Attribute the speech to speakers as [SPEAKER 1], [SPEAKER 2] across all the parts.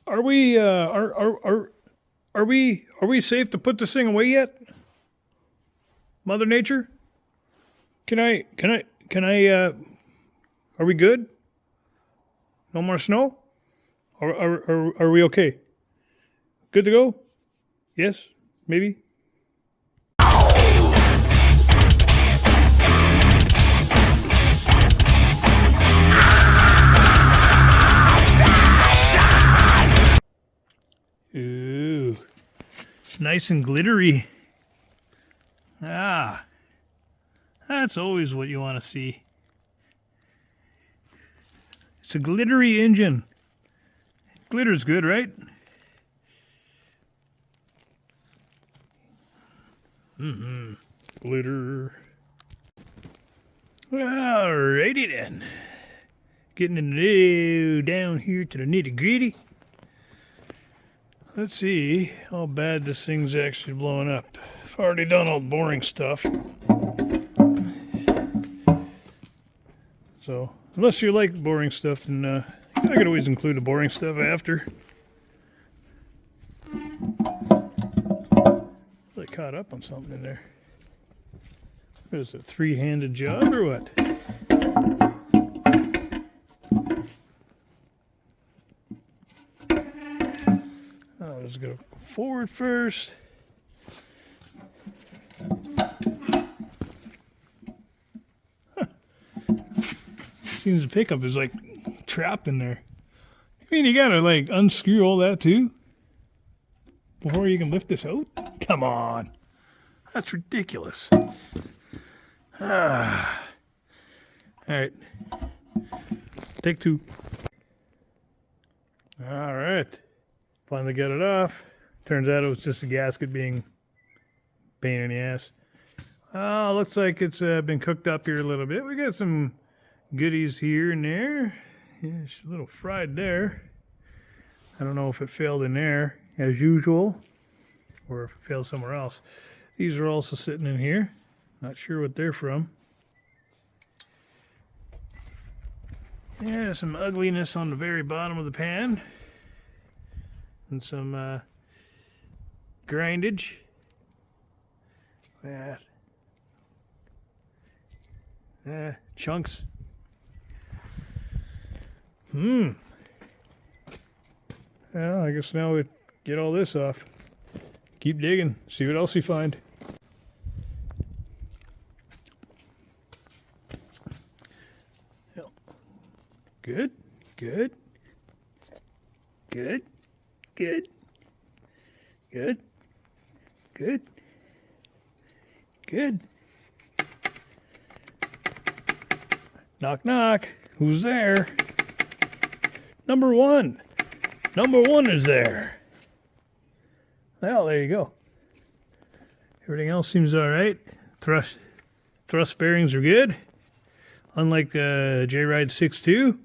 [SPEAKER 1] Are we are we safe to put this thing away yet? Mother Nature? Can I are we good? No more snow? Are we okay? Good to go? Yes? Maybe? Ooh. Nice and glittery. Ah. That's always what you want to see. It's a glittery engine. Glitter's good, right? Glitter. Alrighty then. Getting into down here to the nitty gritty. Let's see how bad this thing's actually blowing up. I've already done all the boring stuff. So, unless you like boring stuff, then I could always include the boring stuff after. Really caught up on something in there. What is it, three-handed job or what? Oh, let's go forward first. Seems the pickup is like trapped in there. I mean, you gotta like unscrew all that too before you can lift this out? Come on. That's ridiculous. All right. Take two. All right. Finally got it off. Turns out it was just a gasket being pain in the ass. Oh, looks like it's been cooked up here a little bit. We got some goodies here and there. Yeah, it's a little fried there. I don't know if it failed in there as usual or if it failed somewhere else. These are also sitting in here. Not sure what they're from. Yeah, some ugliness on the very bottom of the pan. And some grindage. That. Chunks. Well, I guess now we get all this off. Keep digging. See what else we find. Good. Good. Good. Good. Good. Good. Good. Knock, knock. Who's there? Number one. Number one is there. Well, there you go. Everything else seems all right. Thrust bearings are good. Unlike the J-Ride 6.2.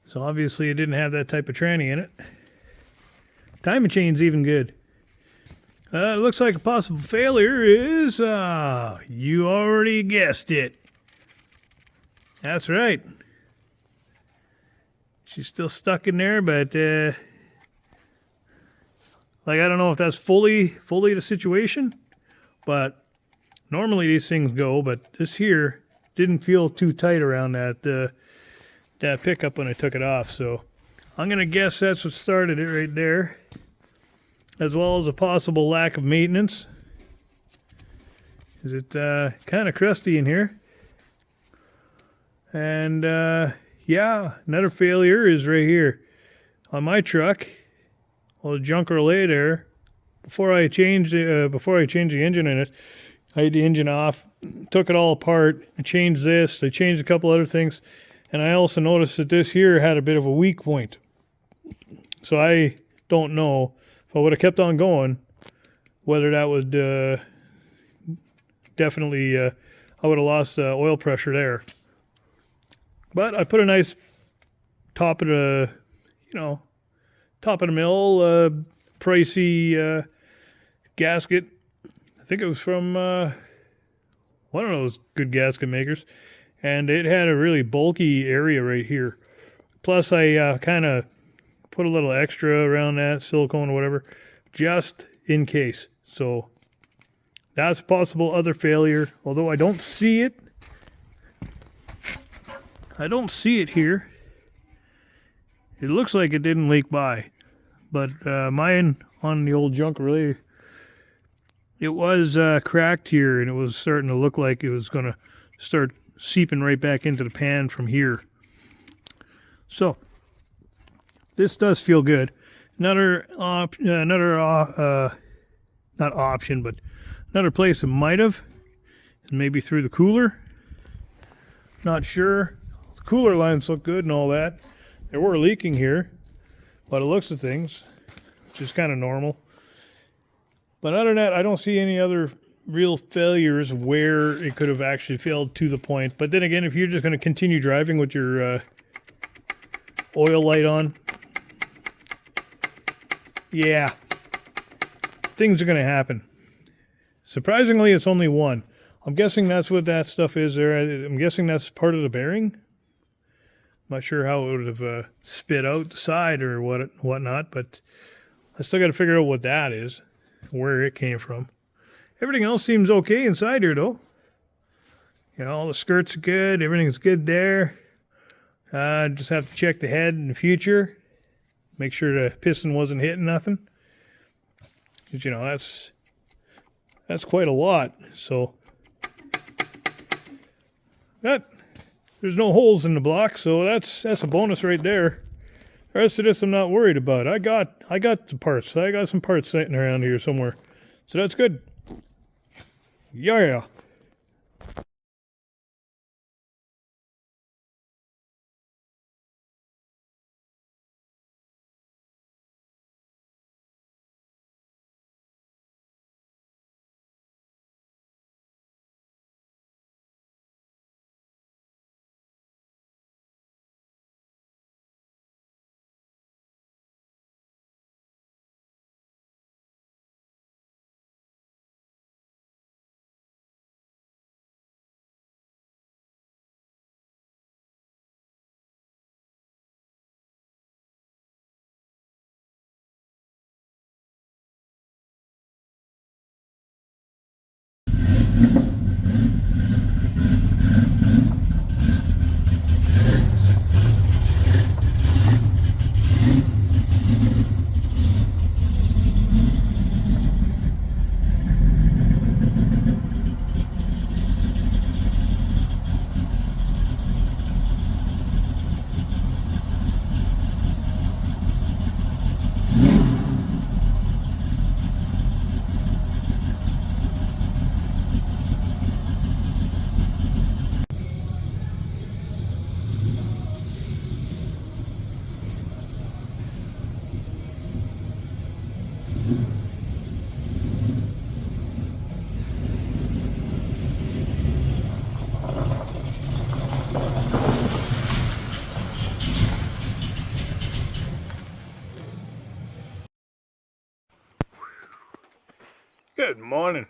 [SPEAKER 1] So obviously it didn't have that type of tranny in it. Timing chain's even good. It looks like a possible failure is, you already guessed it. That's right. She's still stuck in there, but like I don't know if that's fully the situation, but normally these things go, but this here didn't feel too tight around that pickup when I took it off, so I'm gonna guess that's what started it right there, as well as a possible lack of maintenance. Is it kind of crusty in here? And yeah, another failure is right here on my truck. Well, the junk relay there. Before I changed the engine in it, I had the engine off, took it all apart, I changed this, I changed a couple other things, and I also noticed that this here had a bit of a weak point. So I don't know if I would have kept on going, whether that would definitely I would have lost oil pressure there. But I put a nice top of the mill pricey gasket. I think it was from one of those good gasket makers, and it had a really bulky area right here. Plus, I kind of put a little extra around that, silicone or whatever, just in case. So that's a possible other failure, although I don't see it. I don't see it here. It looks like it didn't leak by, but mine on the old junk really, it was cracked here, and it was starting to look like it was going to start seeping right back into the pan from here. So this does feel good. Another not option, but another place it might have, maybe through the cooler. Not sure. The cooler lines look good and all that. They were leaking here by the looks of things, which is kind of normal. But other than that, I don't see any other real failures where it could have actually failed to the point. But then again, if you're just going to continue driving with your oil light on, yeah, things are going to happen. Surprisingly, it's only one. I'm guessing that's what that stuff is there. I'm guessing that's part of the bearing. I'm not sure how it would have spit out the side or whatnot, but I still got to figure out what that is, where it came from. Everything else seems okay inside here, though. You know, all the skirts are good. Everything's good there. Just have to check the head in the future. Make sure the piston wasn't hitting nothing. Because, you know, that's quite a lot. So there's no holes in the block, so that's a bonus right there. The rest of this I'm not worried about. I got the parts. I got some parts sitting around here somewhere. So that's good. Yeah. Good morning.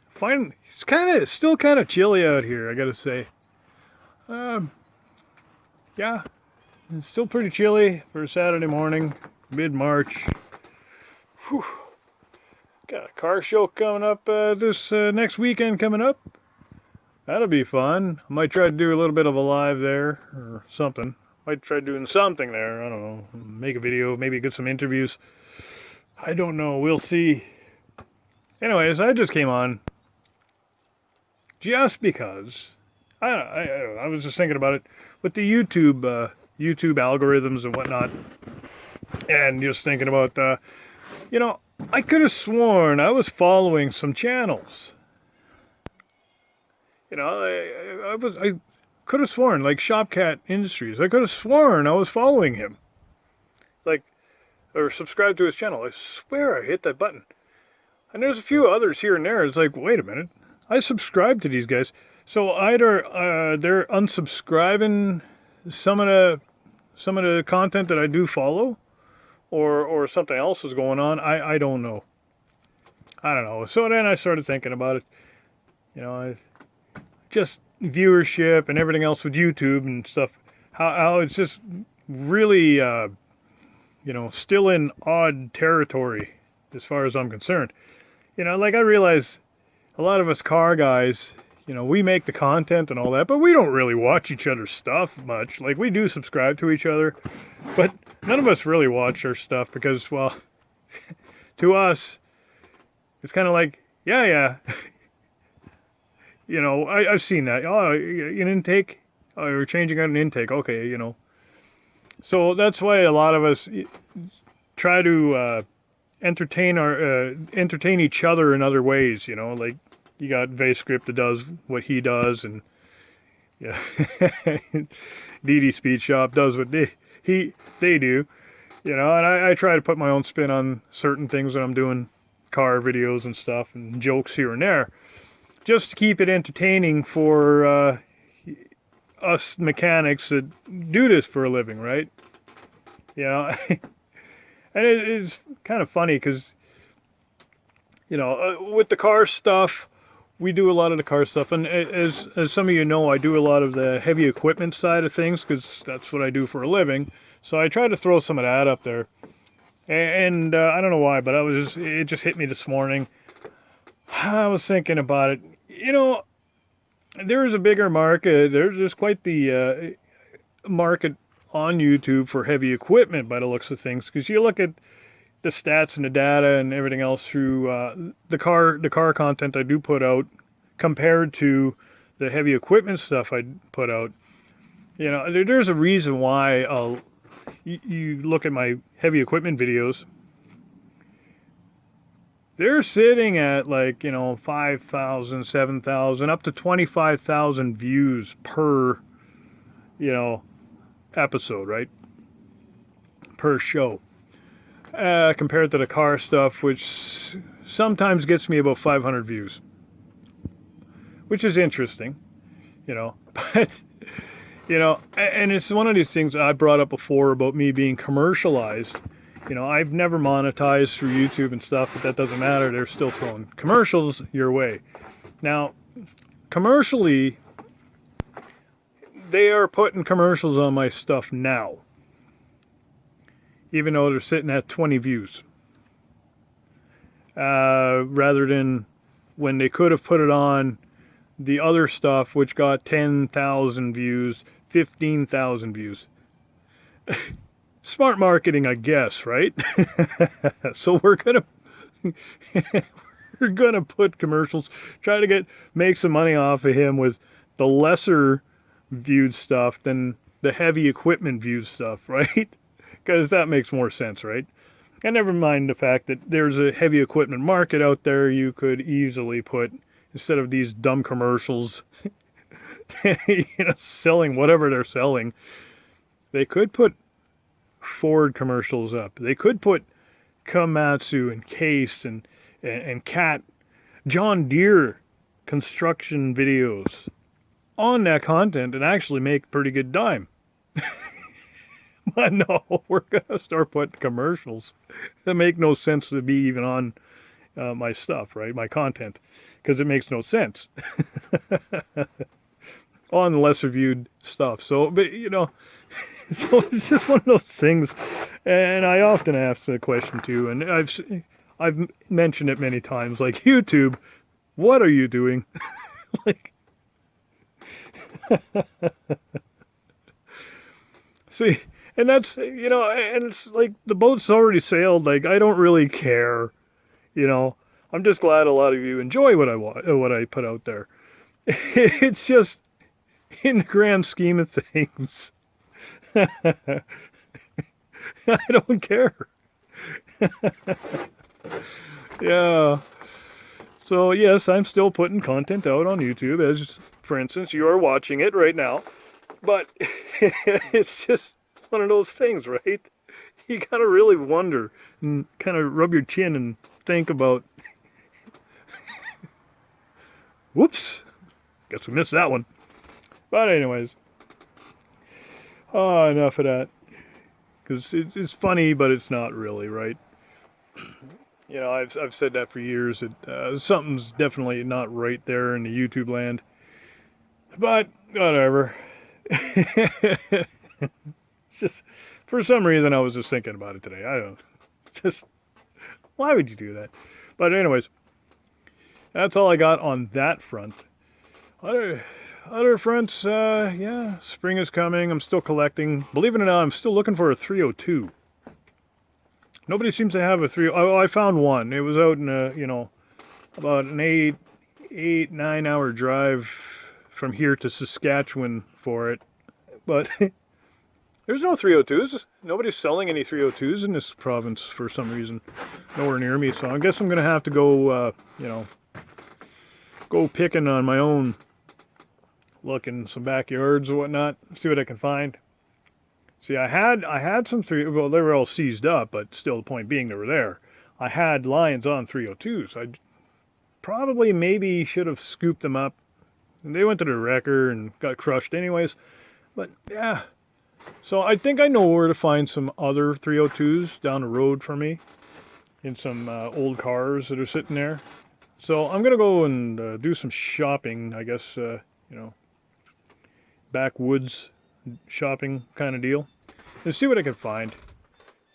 [SPEAKER 1] Fine. It's still kind of chilly out here, I gotta say. Yeah, it's still pretty chilly for a Saturday morning, mid-March. Whew. Got a car show coming up this next weekend coming up. That'll be fun. I might try to do a little bit of a live there or something. Might try doing something there. I don't know. Make a video, maybe get some interviews. I don't know. We'll see. Anyways, I just came on just because I was just thinking about it with the YouTube algorithms and whatnot, and just thinking about you know, I could have sworn I was following some channels. You know, I could have sworn, like Shopcat Industries. I could have sworn I was following him, like, or subscribed to his channel. I swear I hit that button. And there's a few others here and there. It's like, wait a minute, I subscribe to these guys. So either they're unsubscribing some of the content that I do follow, or something else is going on. I don't know. I don't know. So then I started thinking about it. You know, just viewership and everything else with YouTube and stuff. How it's just really, you still in odd territory as far as I'm concerned. Like I realize a lot of us car guys, we make the content and all that, but we don't really watch each other's stuff much. Like we do subscribe to each other, but none of us really watch our stuff because, well, to us, it's kind of like, yeah. I've seen that. Oh, an intake? Oh, you're changing out an intake. Okay, So that's why a lot of us try to entertain each other in other ways. Like you got VScript that does what he does, and yeah, DD Speed Shop does what they do. And I try to put my own spin on certain things when I'm doing car videos and stuff and jokes here and there, just to keep it entertaining for us mechanics that do this for a living, right? And it is kind of funny because, with the car stuff, we do a lot of the car stuff. And as some of you know, I do a lot of the heavy equipment side of things because that's what I do for a living. So I try to throw some of that up there. And I don't know why, but it just hit me this morning. I was thinking about it. There is a bigger market. There's quite the market on YouTube for heavy equipment by the looks of things, because you look at the stats and the data and everything else through the car content I do put out compared to the heavy equipment stuff I put out. There's a reason why you look at my heavy equipment videos. They're sitting at 5,000, 7,000, up to 25,000 views per, episode, right? Per show. Compared to the car stuff, which sometimes gets me about 500 views. Which is interesting, But, and it's one of these things I brought up before about me being commercialized. I've never monetized through YouTube and stuff, but that doesn't matter. They're still throwing commercials your way. Now, commercially, they are putting commercials on my stuff now, even though they're sitting at 20 views. Rather than when they could have put it on the other stuff, which got 10,000 views, 15,000 views. Smart marketing, I guess, right? So we're gonna put commercials, try to make some money off of him with the lesser viewed stuff than the heavy equipment viewed stuff, right? Because that makes more sense, right? And never mind the fact that there's a heavy equipment market out there. You could easily put, instead of these dumb commercials, selling whatever they're selling, they could put Ford commercials up. They could put Komatsu and Case and Cat, John Deere construction videos on that content and actually make pretty good dime. But no, we're going to start putting commercials that make no sense to be even on my stuff, right? My content, because it makes no sense on the lesser viewed stuff. So, but so it's just one of those things. And I often ask the question too, and I've mentioned it many times, like, YouTube, what are you doing? Like, see, and that's, and it's like the boat's already sailed. Like, I don't really care, I'm just glad a lot of you enjoy what I put out there. It's just, in the grand scheme of things, I don't care. Yeah. So yes, I'm still putting content out on YouTube, as for instance, you are watching it right now. But it's just one of those things, right? You gotta really wonder and kind of rub your chin and think about, whoops, guess we missed that one. But anyways, enough of that. Because it's funny, but it's not really, right? I've said that for years. That something's definitely not right there in the YouTube land. But whatever. It's just For some reason, I was just thinking about it today. I don't know. Just, why would you do that? But anyways, that's all I got on that front. Other fronts, yeah, spring is coming. I'm still collecting. Believe it or not, I'm still looking for a 302. Nobody seems to have a 3. Oh, I found one. It was out in a, about an 9 hour drive from here to Saskatchewan for it. But there's no 302s. Nobody's selling any 302s in this province for some reason. Nowhere near me. So I guess I'm going to have to go, go picking on my own. Look in some backyards or whatnot. See what I can find. See, I had some well, they were all seized up, but still the point being they were there. I had lines on 302s. I probably maybe should have scooped them up. And they went to the wrecker and got crushed anyways. But yeah. So I think I know where to find some other 302s down the road for me. In some old cars that are sitting there. So I'm going to go and do some shopping, I guess, backwoods shopping kind of deal. And see what I can find.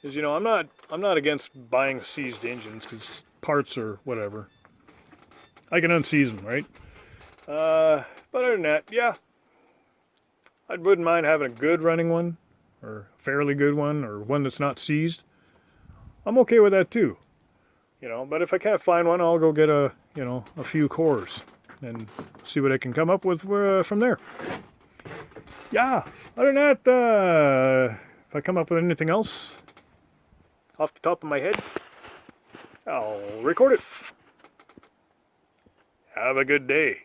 [SPEAKER 1] Because, I'm not against buying seized engines because parts or whatever. I can unseize them, right? But other than that, yeah. I wouldn't mind having a good running one, or a fairly good one, or one that's not seized. I'm okay with that too. But if I can't find one, I'll go get a few cores and see what I can come up with from there. Yeah, other than that, if I come up with anything else off the top of my head, I'll record it. Have a good day.